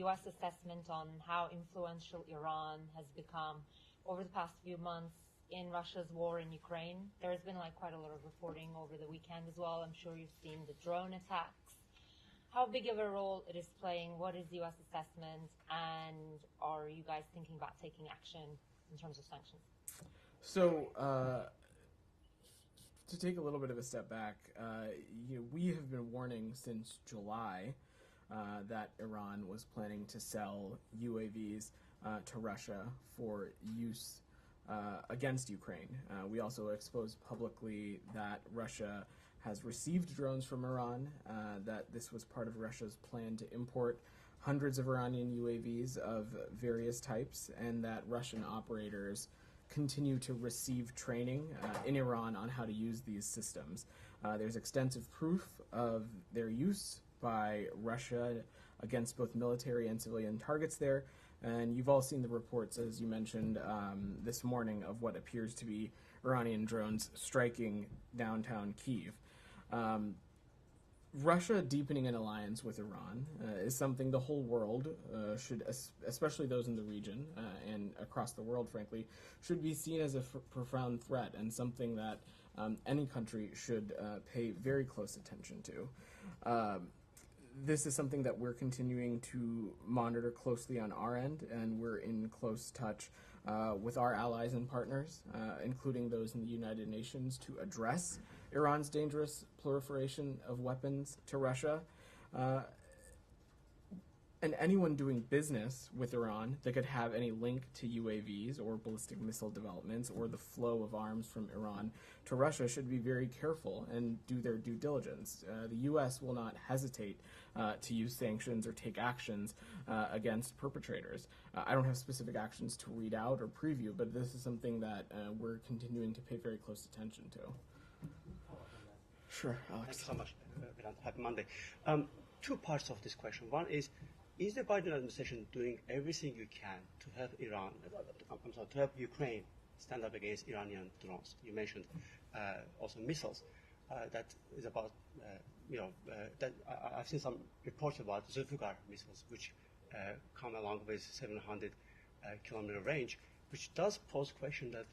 U.S. assessment on how influential Iran has become over the past few months in Russia's war in Ukraine. There has been quite a lot of reporting over the weekend as well. I'm sure you've seen the drone attacks. How big of a role it is playing? What is the U.S. assessment? And are you guys thinking about taking action in terms of sanctions? So, to take a little bit of a step back, we have been warning since July that Iran was planning to sell UAVs to Russia for use against Ukraine. We also exposed publicly that Russia has received drones from Iran, that this was part of Russia's plan to import hundreds of Iranian UAVs of various types, and that Russian operators continue to receive training in Iran on how to use these systems. There's extensive proof of their use by Russia against both military and civilian targets there, and you've all seen the reports, as you mentioned this morning, of what appears to be Iranian drones striking downtown Kyiv. Russia deepening an alliance with Iran is something the whole world should, especially those in the region and across the world, frankly, should be seen as a profound threat and something that any country should pay very close attention to. This is something that we're continuing to monitor closely on our end, and we're in close touch with our allies and partners, including those in the United Nations, to address Iran's dangerous proliferation of weapons to Russia. And anyone doing business with Iran that could have any link to UAVs or ballistic missile developments or the flow of arms from Iran to Russia should be very careful and do their due diligence. The U.S. will not hesitate to use sanctions or take actions against perpetrators. I don't have specific actions to read out or preview, but this is something that we're continuing to pay very close attention to. Sure, Alex. Thanks so much, Vedant. Happy Monday. Two parts of this question. One is the Biden administration doing everything you can to have to have Ukraine stand up against Iranian drones? You mentioned also missiles. That is about, that I've seen some reports about Zulfikar missiles, which come along with 700 kilometer range, which does pose question that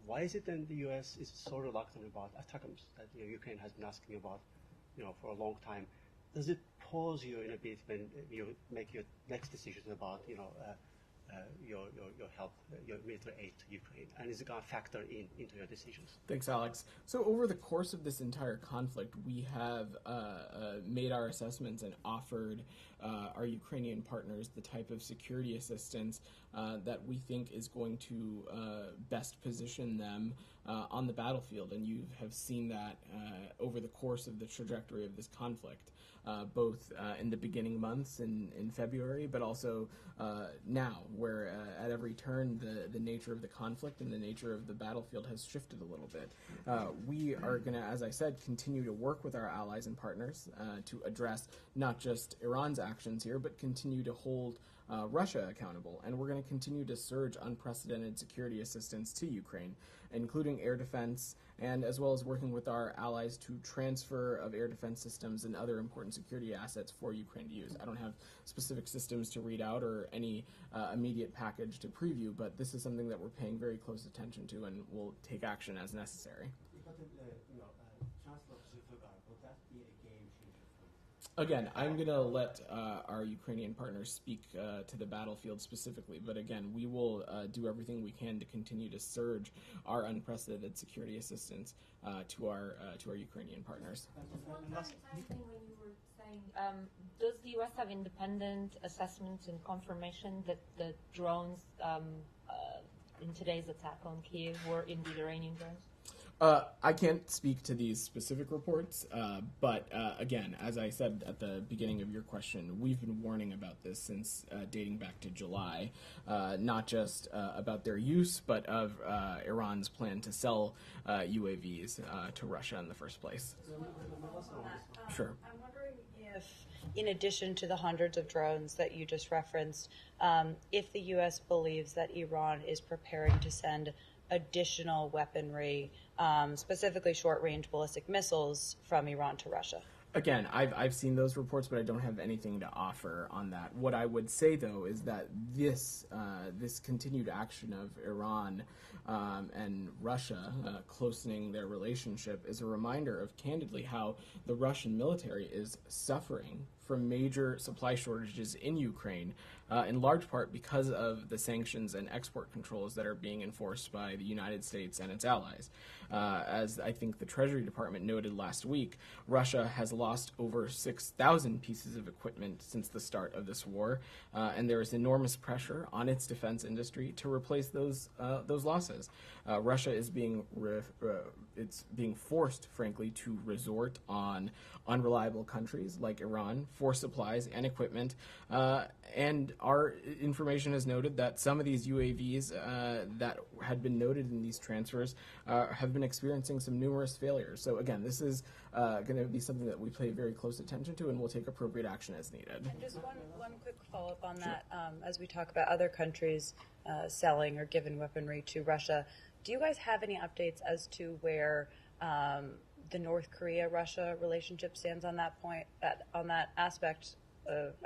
why is it then the U.S. is so reluctant about ATACMS that Ukraine has been asking about, for a long time? Does it pause you in a bit when you make your next decisions about, your help, your military aid to Ukraine, and is it going to factor into your decisions? Thanks, Alex. So over the course of this entire conflict, we have made our assessments and offered our Ukrainian partners the type of security assistance that we think is going to best position them on the battlefield, and you have seen that over the course of the trajectory of this conflict. Both in the beginning months in February, but also now, where at every turn the nature of the conflict and the nature of the battlefield has shifted a little bit. We are going to, as I said, continue to work with our allies and partners to address not just Iran's actions here, but continue to hold Russia accountable. And we're going to continue to surge unprecedented security assistance to Ukraine, including air defense, and as well as working with our allies to transfer of air defense systems and other important security assets for Ukraine to use. I don't have specific systems to read out or any immediate package to preview, but this is something that we're paying very close attention to and will take action as necessary. Again, I'm going to let our Ukrainian partners speak to the battlefield specifically, but again, we will do everything we can to continue to surge our unprecedented security assistance to our Ukrainian partners. Just one thing when you were saying, does the U.S. have independent assessments and confirmation that the drones in today's attack on Kyiv were indeed Iranian drones? I can't speak to these specific reports, but again, as I said at the beginning of your question, we've been warning about this since dating back to July, not just about their use, but of Iran's plan to sell UAVs to Russia in the first place. Sure. I'm wondering if, in addition to the hundreds of drones that you just referenced, if the U.S. believes that Iran is preparing to send additional weaponry, specifically short-range ballistic missiles, from Iran to Russia. Again, I've seen those reports, but I don't have anything to offer on that. What I would say, though, is that this continued action of Iran and Russia closening their relationship is a reminder of, candidly, how the Russian military is suffering from major supply shortages in Ukraine, in large part because of the sanctions and export controls that are being enforced by the United States and its allies. As I think the Treasury Department noted last week, Russia has lost over 6,000 pieces of equipment since the start of this war, and there is enormous pressure on its defense industry to replace those losses. Russia is being forced, frankly, to resort on unreliable countries like Iran for supplies and equipment. And our information has noted that some of these UAVs that had been noted in these transfers have been experiencing some numerous failures. So again, this is going to be something that we pay very close attention to, and we'll take appropriate action as needed. And just one quick follow-up on that. As we talk about other countries selling or giving weaponry to Russia, do you guys have any updates as to where the North Korea-Russia relationship stands on that point, on that aspect?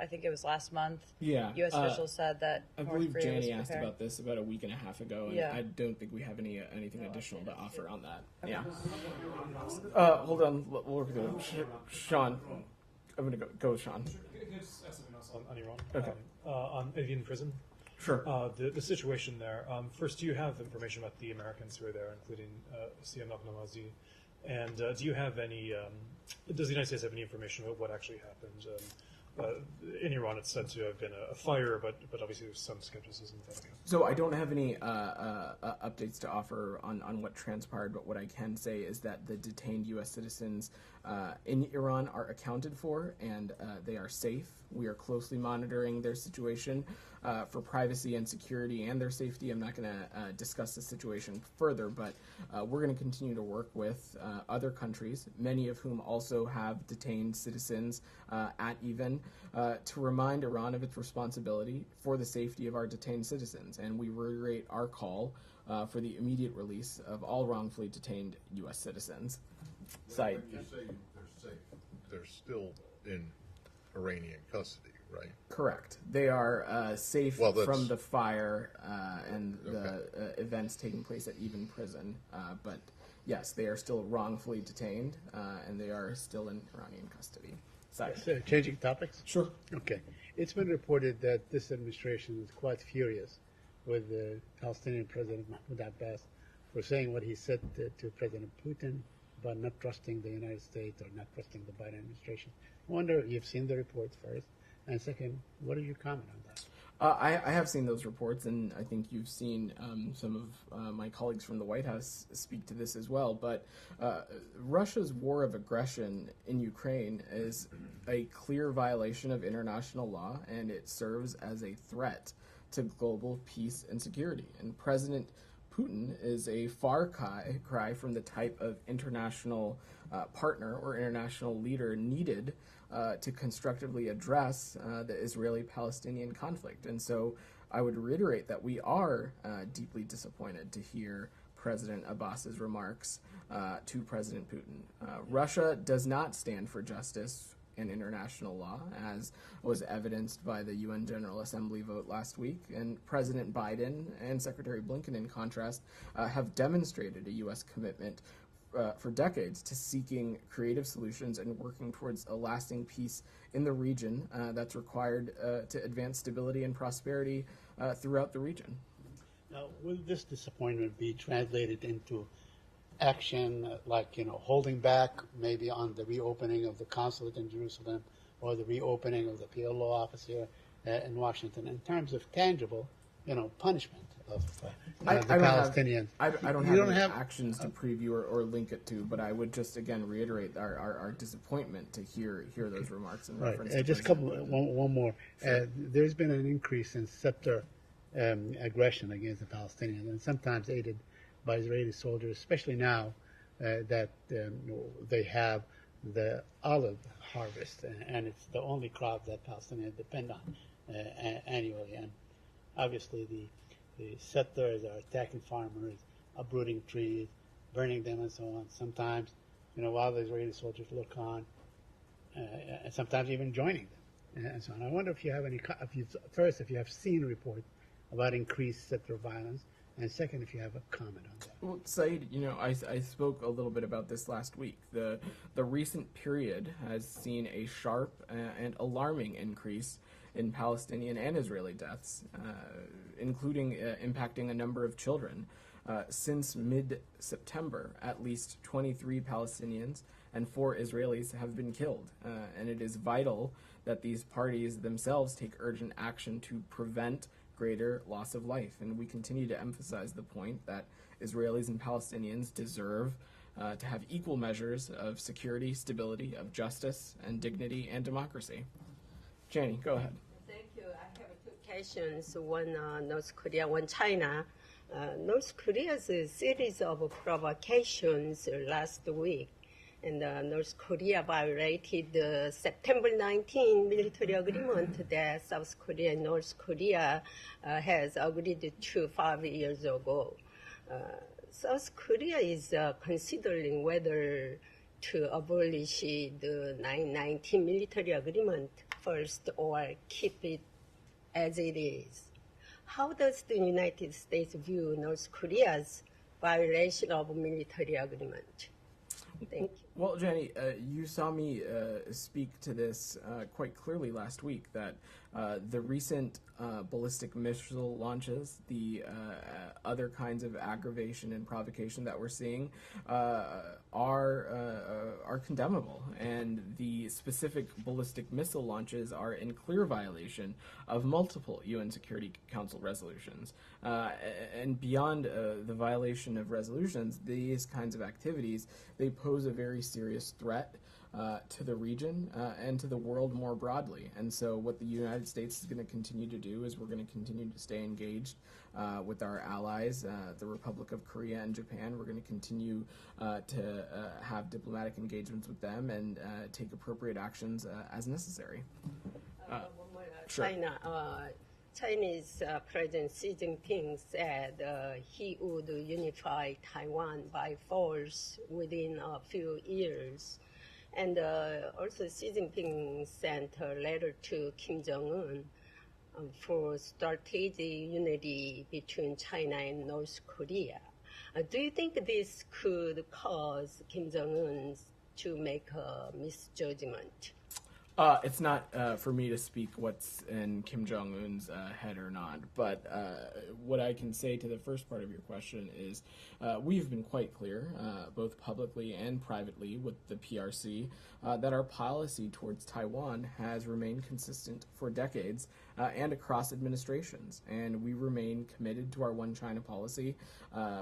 I think it was last month. Yeah. U.S. officials said that I North believe Korea was Janie asked preparing. about this about a week and a half ago, and Yeah. I don't think we have anything additional to offer on that. Okay. Yeah. Hold on. We'll work with it. Sean. I'm going to go with Sean. Can I just ask something else on Iran? Okay. On Avian prison? Sure. The situation there. First, do you have information about the Americans who are there, including Sia Namazi? And do you have any, does the United States have any information about what actually happened? In Iran, it's said to have been a fire, but obviously there's some skepticism. So I don't have any updates to offer on what transpired, but what I can say is that the detained U.S. citizens in Iran are accounted for, and they are safe. We are closely monitoring their situation for privacy and security and their safety. I'm not going to discuss the situation further, but we're going to continue to work with other countries, many of whom also have detained citizens at even, to remind Iran of its responsibility for the safety of our detained citizens. And we reiterate our call for the immediate release of all wrongfully detained U.S. citizens. When you say they're safe, they're still in Iranian custody, right? Correct. They are safe Well, from the fire and the events taking place at Even prison. But yes, they are still wrongfully detained, and they are still in Iranian custody. So, changing topics? Sure. Okay. It's been reported that this administration is quite furious with the Palestinian President Mahmoud Abbas for saying what he said to President Putin about not trusting the United States or not trusting the Biden administration. I wonder if you've seen the reports first, and second, what is your comment on that? I have seen those reports, and I think you've seen some of my colleagues from the White House speak to this as well. But Russia's war of aggression in Ukraine is a clear violation of international law, and it serves as a threat to global peace and security. And President Putin is a far cry from the type of international partner or international leader needed to constructively address the Israeli-Palestinian conflict. And so I would reiterate that we are deeply disappointed to hear President Abbas's remarks to President Putin. Russia does not stand for justice and international law, as was evidenced by the UN General Assembly vote last week. And President Biden and Secretary Blinken, in contrast, have demonstrated a U.S. commitment for decades to seeking creative solutions and working towards a lasting peace in the region that's required to advance stability and prosperity throughout the region. Now, will this disappointment be translated into action, like, holding back maybe on the reopening of the consulate in Jerusalem or the reopening of the PLO office here in Washington in terms of tangible, punishment of the Palestinians? I don't have any actions to preview or link it to, but I would just again reiterate our disappointment to hear those remarks in reference to just one more. Sure. There's been an increase in sector aggression against the Palestinians, and sometimes aided by Israeli soldiers, especially now that they have the olive harvest, and it's the only crop that Palestinians depend on annually. And obviously the settlers are attacking farmers, uprooting trees, burning them, and so on. Sometimes, while the Israeli soldiers look on, and sometimes even joining them, and so on. I wonder if you have any, if you have seen reports about increased sector violence, and second, if you have a comment on that. Well, Saeed, I spoke a little bit about this last week. The recent period has seen a sharp and alarming increase in Palestinian and Israeli deaths, including impacting a number of children. Since mid-September, at least 23 Palestinians and 4 Israelis have been killed, and it is vital that these parties themselves take urgent action to prevent greater loss of life. And we continue to emphasize the point that Israelis and Palestinians deserve to have equal measures of security, stability, of justice, and dignity and democracy. Jenny, go ahead. Thank you. I have 2 questions, one North Korea, one China. North Korea's series of provocations last week, and North Korea violated the September 19 military agreement that South Korea and North Korea has agreed to 5 years ago. South Korea is considering whether to abolish the 1919 military agreement first or keep it as it is. How does the United States view North Korea's violation of military agreement? Thank you. Well, Jenny, you saw me speak to this quite clearly last week, that the recent ballistic missile launches, the other kinds of aggravation and provocation that we're seeing are condemnable, and the specific ballistic missile launches are in clear violation of multiple UN Security Council resolutions. And beyond the violation of resolutions, these kinds of activities, they pose a very serious threat to the region and to the world more broadly. And so what the United States is going to continue to do is we're going to continue to stay engaged with our allies, the Republic of Korea and Japan. We're going to continue to have diplomatic engagements with them and take appropriate actions as necessary. One more, Sure. China. Chinese President Xi Jinping said he would unify Taiwan by force within a few years. And also Xi Jinping sent a letter to Kim Jong-un for strategic unity between China and North Korea. Do you think this could cause Kim Jong-un to make a misjudgment? It's not for me to speak what's in Kim Jong-un's head or not, but what I can say to the first part of your question is we've been quite clear, both publicly and privately with the PRC, that our policy towards Taiwan has remained consistent for decades and across administrations, and we remain committed to our One China policy,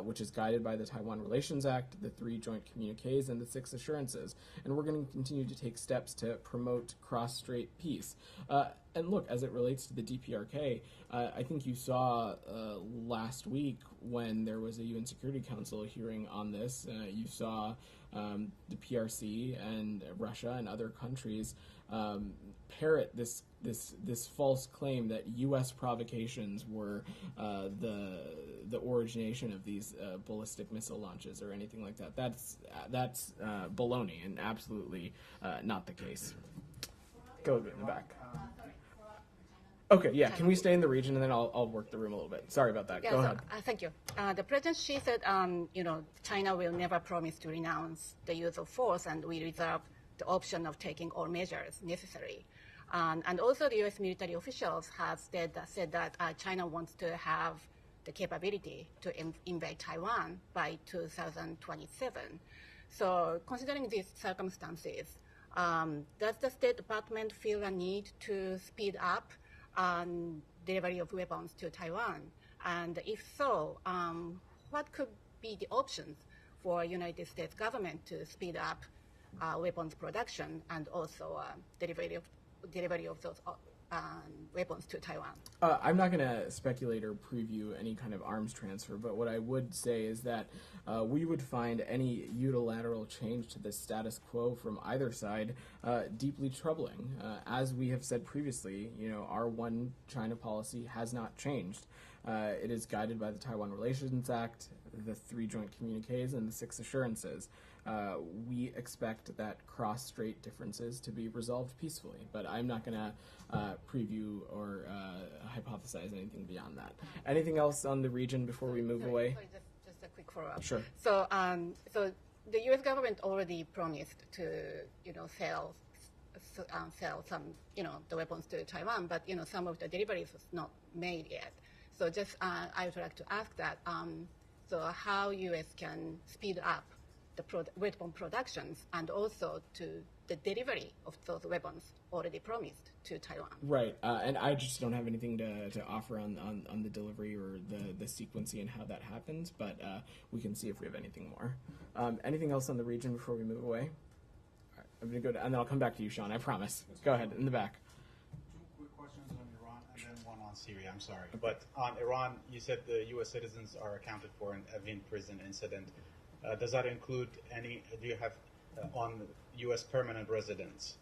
which is guided by the Taiwan Relations Act, the 3 joint communiques, and the 6 assurances, and we're going to continue to take steps to promote cross-strait peace. And look, as it relates to the DPRK, I think you saw last week when there was a UN Security Council hearing on this, you saw the PRC and Russia and other countries parrot this false claim that U.S. provocations were the origination of these ballistic missile launches or anything like that. That's baloney and absolutely not the case. Go in the back. Okay, yeah. Can we stay in the region and then I'll work the room a little bit. Sorry about that. Yes, Go ahead. Thank you. The President Xi said, China will never promise to renounce the use of force, and we reserve the option of taking all measures necessary. And also, the U.S. military officials have said that China wants to have the capability to invade Taiwan by 2027. So, considering these circumstances, does the State Department feel a need to speed up delivery of weapons to Taiwan? And if so, what could be the options for United States government to speed up weapons production and also delivery of those weapons to Taiwan? I'm not going to speculate or preview any kind of arms transfer, but what I would say is that we would find any unilateral change to the status quo from either side deeply troubling. As we have said previously, our One China policy has not changed. It is guided by the Taiwan Relations Act, the 3 joint communiques, and the 6 assurances. we expect that cross-strait differences to be resolved peacefully. But I'm not going to preview or hypothesize anything beyond that. Anything else on the region before we move away? Sorry, just a quick follow-up. Sure. So, so the U.S. government already promised to, sell some, the weapons to Taiwan, but some of the deliveries was not made yet. So, just I would like to ask that. So, how U.S. can speed up the weapon productions and also to the delivery of those weapons already promised to Taiwan. Right, and I just don't have anything to offer on the delivery or the sequencing and how that happens, but we can see if we have anything more. Anything else on the region before we move away? All right, I'm going to go to, and then I'll come back to you, Sean, I promise. Go ahead, in the back. Two quick questions on Iran and then one on Syria, I'm sorry. But on Iran, you said the U.S. citizens are accounted for in Evin prison incident. Does that include do you have on U.S. permanent residents?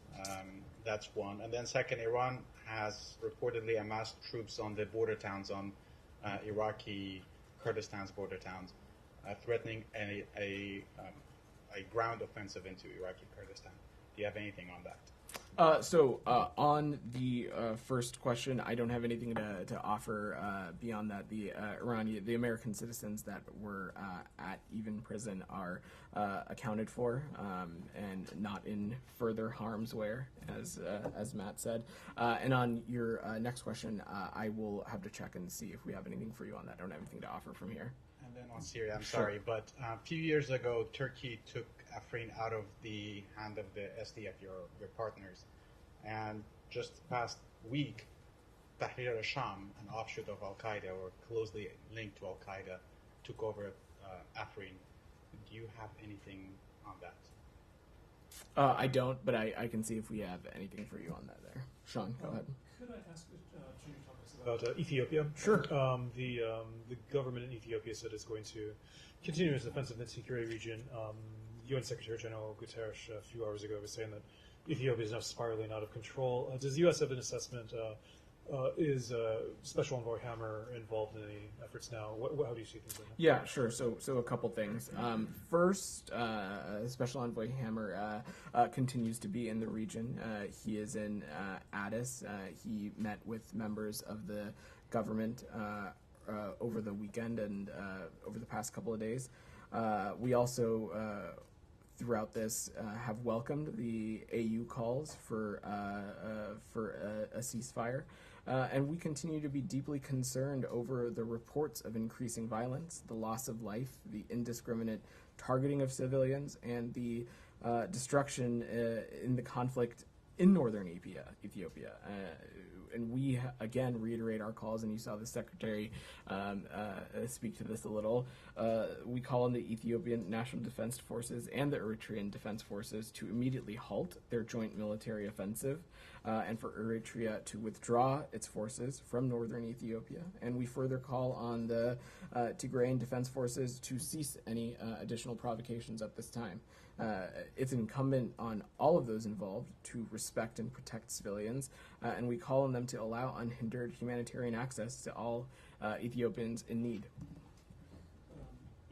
That's one. And then second, Iran has reportedly amassed troops on the border towns, on Iraqi Kurdistan's border towns, threatening a ground offensive into Iraqi Kurdistan. Do you have anything on that? So on the first question, I don't have anything to offer beyond that. The American citizens that were at Evin prison are accounted for and not in further harm's way, as Matt said. And on your next question, I will have to check and see if we have anything for you on that. I don't have anything to offer from here. And then on Syria, I'm sorry, but a few years ago, Turkey took Afrin out of the hand of the SDF, your partners. And just past week, Tahrir al-Sham, an offshoot of Al-Qaeda or closely linked to Al-Qaeda, took over Afrin. Do you have anything on that? I don't, but I can see if we have anything for you on that there. Sean, go ahead. Could I ask two topics about Ethiopia? Sure. The government in Ethiopia said it's going to continue its offensive in the security region. UN Secretary General Guterres a few hours ago was saying that Ethiopia is now spiraling out of control. Does the U.S. have an assessment? Is Special Envoy Hammer involved in any efforts now? How do you see things right now? Yeah, sure. So a couple things. First, Special Envoy Hammer continues to be in the region. He is in Addis. He met with members of the government over the weekend and over the past couple of days. We also throughout this have welcomed the AU calls for a ceasefire. And we continue to be deeply concerned over the reports of increasing violence, the loss of life, the indiscriminate targeting of civilians, and the destruction in the conflict in northern Ethiopia. And we, again, reiterate our calls, and you saw the Secretary speak to this a little. We call on the Ethiopian National Defense Forces and the Eritrean Defense Forces to immediately halt their joint military offensive and for Eritrea to withdraw its forces from northern Ethiopia. And we further call on the Tigrayan Defense Forces to cease any additional provocations at this time. It's incumbent on all of those involved to respect and protect civilians, and we call on them to allow unhindered humanitarian access to all Ethiopians in need.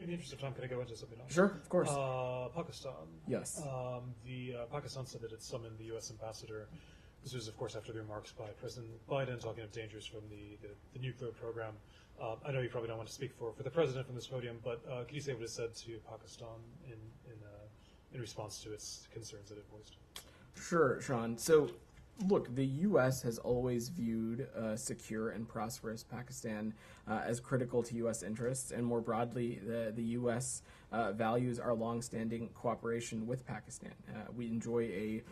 In the interest of time, can I go into something else? Sure, of course. Pakistan. Yes. Pakistan said that it summoned the U.S. ambassador. This was, of course, after the remarks by President Biden talking of dangers from the nuclear program. I know you probably don't want to speak for the president from this podium, but can you say what it said to Pakistan in response to its concerns that it voiced? Sure, Sean. So, look, the U.S. has always viewed a secure and prosperous Pakistan as critical to U.S. interests, and more broadly, the U.S. Values our longstanding cooperation with Pakistan. We enjoy a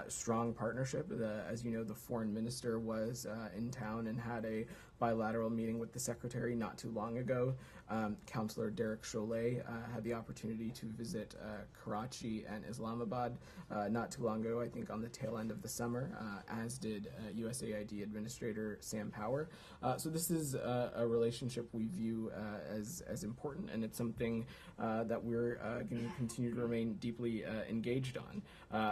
strong partnership. As you know, the foreign minister was in town and had a bilateral meeting with the secretary not too long ago. Councillor Derek Chollet had the opportunity to visit Karachi and Islamabad not too long ago, I think on the tail end of the summer, as did USAID Administrator Sam Power. So this is a relationship we view as important, and it's something that we're going to continue to remain deeply engaged on.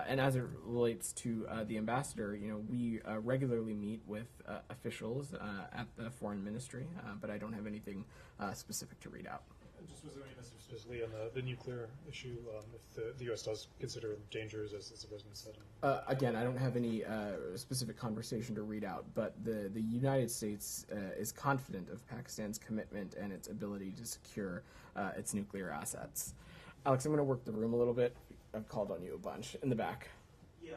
And as it relates to the ambassador, we regularly meet with officials at the foreign ministry, but I don't have anything specific to read out. Just was there any message specifically on the nuclear issue, if the U.S. does consider dangers, as the President said? Again, I don't have any specific conversation to read out, but the United States is confident of Pakistan's commitment and its ability to secure its nuclear assets. Alex, I'm going to work the room a little bit. I've called on you a bunch. In the back. Yeah,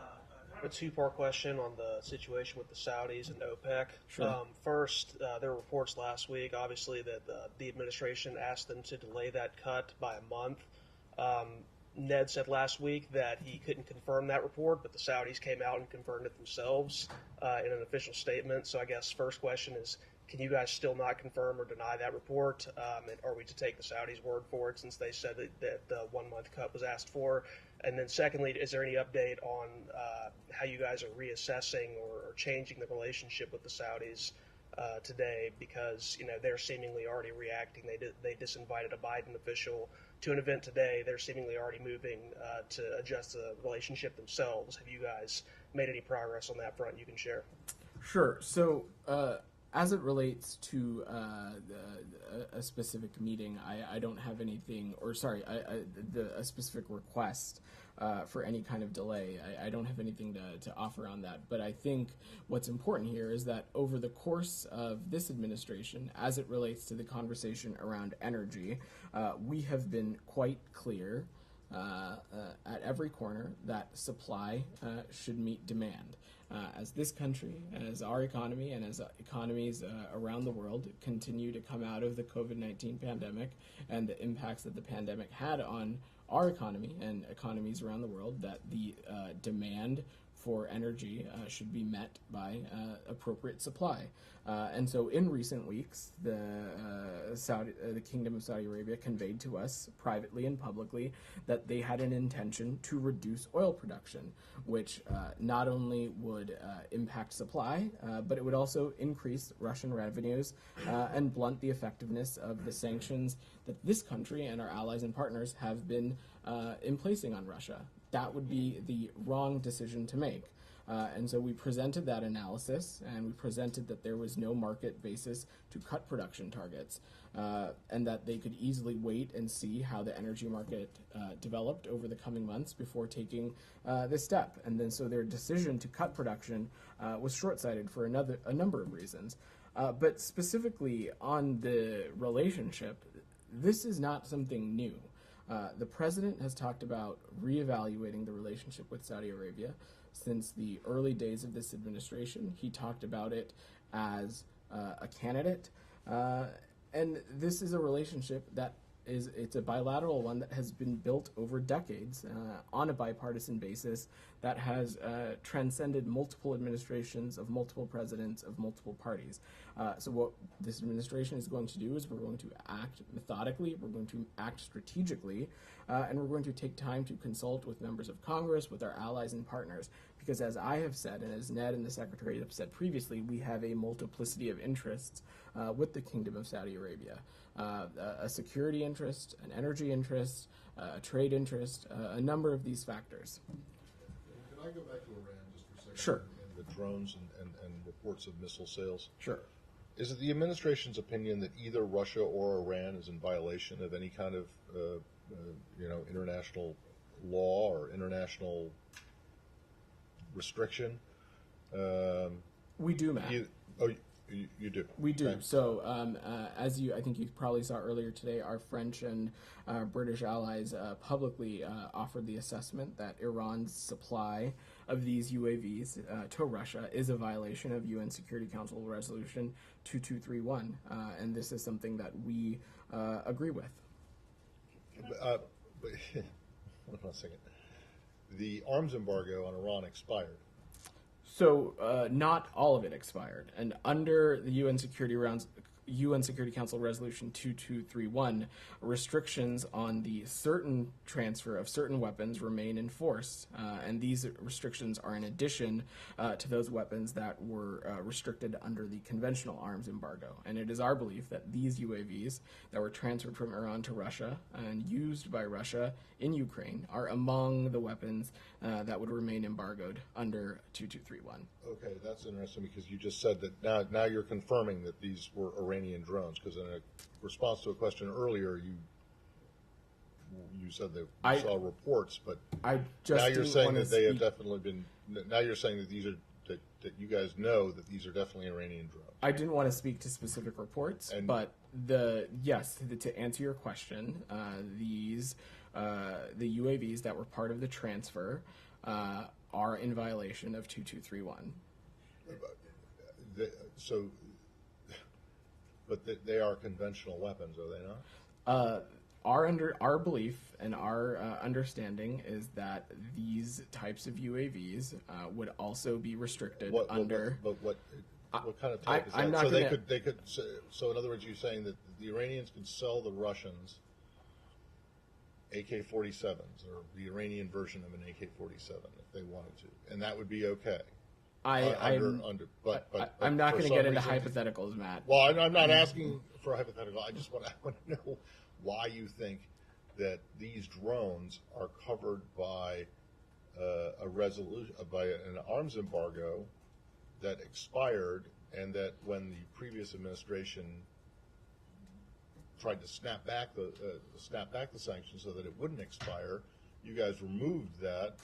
a two-part question on the situation with the Saudis and OPEC. Sure. First, there were reports last week, obviously, that the administration asked them to delay that cut by a month. Ned said last week that he couldn't confirm that report, but the Saudis came out and confirmed it themselves in an official statement. So I guess first question is, can you guys still not confirm or deny that report? And are we to take the Saudis' word for it since they said that the 1 month cut was asked for? And then secondly, is there any update on how you guys are reassessing or changing the relationship with the Saudis today? Because they're seemingly already reacting. They disinvited a Biden official to an event today. They're seemingly already moving to adjust the relationship themselves. Have you guys made any progress on that front you can share? Sure. So as it relates to a specific meeting, I don't have anything, or sorry, a specific request for any kind of delay. I don't have anything to offer on that. But I think what's important here is that over the course of this administration, as it relates to the conversation around energy, we have been quite clear at every corner that supply should meet demand. As this country, as our economy, and as economies around the world continue to come out of the COVID-19 pandemic and the impacts that the pandemic had on our economy and economies around the world, that the demand for energy should be met by appropriate supply. And so in recent weeks, the Kingdom of Saudi Arabia conveyed to us privately and publicly that they had an intention to reduce oil production, which not only would impact supply, but it would also increase Russian revenues and blunt the effectiveness of the sanctions that this country and our allies and partners have been in placing on Russia. That would be the wrong decision to make. And so we presented that analysis, and we presented that there was no market basis to cut production targets, and that they could easily wait and see how the energy market developed over the coming months before taking this step. And then so their decision to cut production was short-sighted for a number of reasons. But specifically on the relationship, this is not something new. The president has talked about reevaluating the relationship with Saudi Arabia since the early days of this administration. He talked about it as a candidate, and this is a relationship that it's a bilateral one that has been built over decades on a bipartisan basis that has transcended multiple administrations of multiple presidents of multiple parties. So what this administration is going to do is we're going to act methodically, we're going to act strategically, and we're going to take time to consult with members of Congress, with our allies and partners. Because as I have said, and as Ned and the Secretary have said previously, we have a multiplicity of interests with the Kingdom of Saudi Arabia. A security interest, an energy interest, a trade interest, a number of these factors. Can I go back to Iran just for a second? Sure. And the drones and reports of missile sales? Sure. Is it the administration's opinion that either Russia or Iran is in violation of any kind of, international law or international restriction? We do, Matt. You do? We do. Okay. So, I think you probably saw earlier today, our French and British allies publicly offered the assessment that Iran's supply of these UAVs to Russia is a violation of UN Security Council Resolution 2231, and this is something that we agree with. Hold on a second. The arms embargo on Iran expired. So not all of it expired, and under the UN Security Council Resolution 2231, restrictions on the certain transfer of certain weapons remain in force, and these restrictions are in addition to those weapons that were restricted under the conventional arms embargo. And it is our belief that these UAVs that were transferred from Iran to Russia and used by Russia in Ukraine are among the weapons that would remain embargoed under 2231. Okay, that's interesting because you just said that now you're confirming that these were Iranian drones, because in a response to a question earlier, you you said that I you saw reports, but I just now you're didn't saying wanna that they have speak- definitely been. Now you're saying that these are that you guys know that these are definitely Iranian drones. I didn't want to speak to specific reports, but to answer your question, the UAVs that were part of the transfer are in violation of 2231. But they are conventional weapons, are they not? Our belief and our understanding is that these types of UAVs would also be restricted under. What kind of type is that? I'm not so gonna, they could. So in other words, you're saying that the Iranians could sell the Russians AK-47s or the Iranian version of an AK-47 if they wanted to, and that would be okay. I'm not going to get into hypotheticals, Matt. Well, I'm not asking for a hypothetical. I just want to know why you think that these drones are covered by by an arms embargo that expired, and that when the previous administration tried to snap back the sanctions so that it wouldn't expire, you guys removed that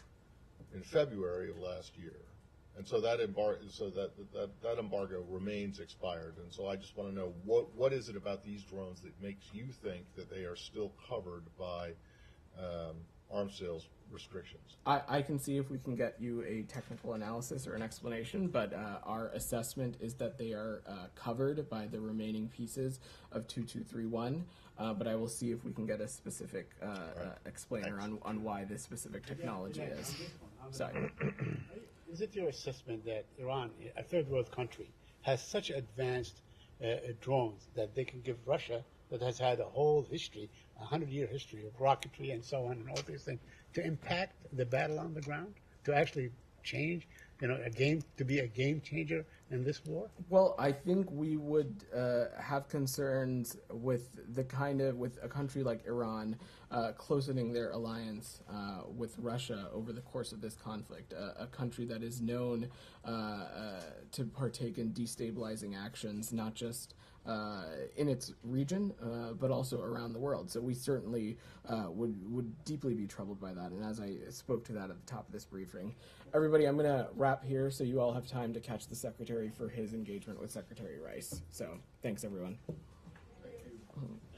in February of last year. And so that embargo remains expired. And so I just want to know what is it about these drones that makes you think that they are still covered by arms sales restrictions? I can see if we can get you a technical analysis or an explanation, but our assessment is that they are covered by the remaining pieces of 2231. But I will see if we can get a specific explainer on why this specific technology is. Sorry. Is it your assessment that Iran, a third world country, has such advanced drones that they can give Russia, that has had a whole history, 100-year history of rocketry and so on and all these things, to impact the battle on the ground, to actually change, to be a game changer in this war? Well, I think we would have concerns with with a country like Iran closening their alliance with Russia over the course of this conflict, a country that is known to partake in destabilizing actions, not just in its region, but also around the world. So we certainly would deeply be troubled by that. And as I spoke to that at the top of this briefing, everybody, I'm going to wrap here so you all have time to catch the Secretary for his engagement with Secretary Rice. So thanks, everyone. Thank you.